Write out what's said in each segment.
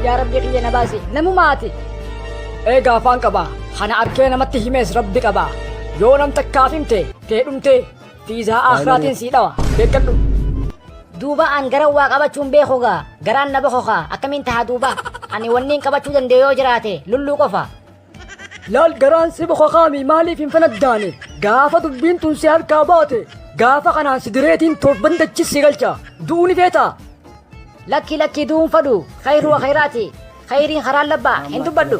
yaa rabbi kiyya na baasi namumaati. Eegaa afaan qaba kana arkee namatti himees rabbi qaba yoo nam takkaaf himte kee dhumte fiizaa aakhiraatiin sii dhawa beekadhu. Duuba an gara waa qabachuun beekugaa garaan na bokokaa akkamiin taha duuba ani wanniin qabachuu danda'u yoo jiraate lulluu qofa. Laal garaan si bokokaami maaliif hin fanaddaane gaafa dubbiin tun si harkaa baate gaafa kanaan si direetiin torban dachis si galcha du'uu ni feeta. Lakki du'uun fadhu khayru wa khayraati khayriin karaan labbaa hin dubbadhu.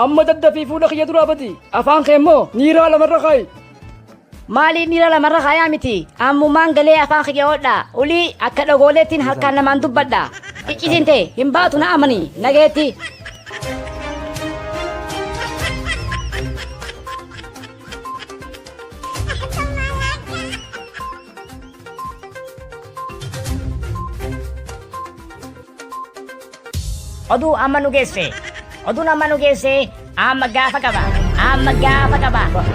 Amma daddafii fuula kiyya duraa badi afaan kee immoo niiraa lamarra kaayi. Maaliif niira lamarra kaayaa miti ammumaan galee afaan kiyya hodha ulii akka dhagooleettiin harkaan namaan dubbadha iccitiin ta'e hin baatu na amani nageetti. Oduu amma nu geesse oduun amma nu geesse amma gaafa qaba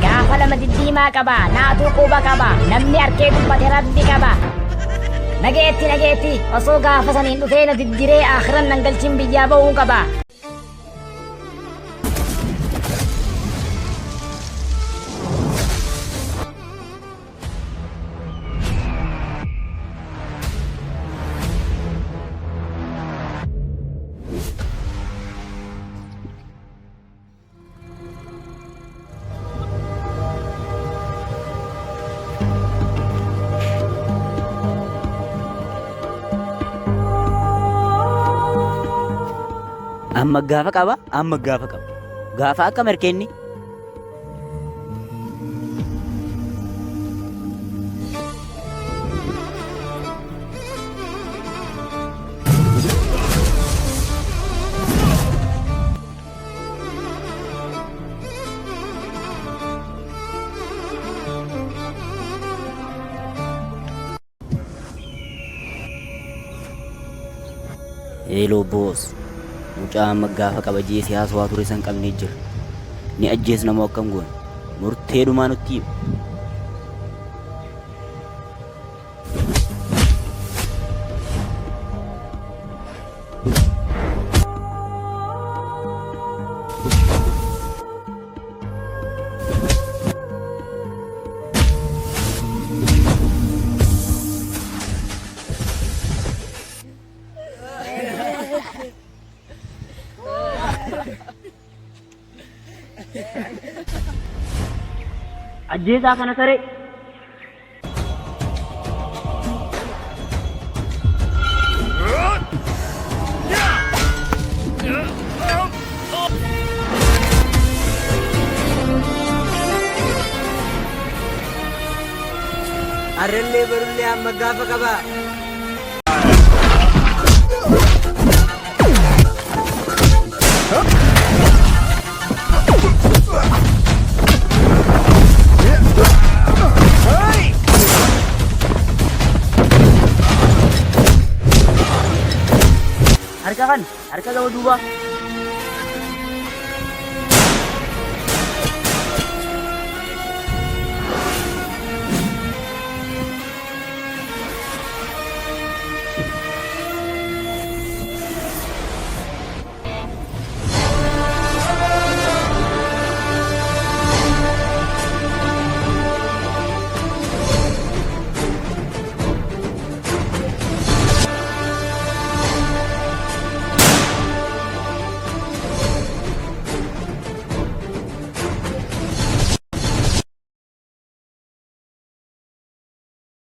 gaafa lama diddiimaa qaba naatuu quba qaba namni arkee dubbate rabbi qaba. Nageetti osoo gaafa saniin dhufee na diddiree akhiran nan galchin biyyaa ba'uu qaba. Amma gaafa qaba gaafa akka merkeenni. Hello boss. Mucaa amma gaafa qabajee siyaasa waa ture san qabnee jira ni ajjeesna moo akkam goone murteedhumaa nutti hima. Ajjeesaa kana saree. Arrellee barullee amma gaafa qaba. Harka gama duuba.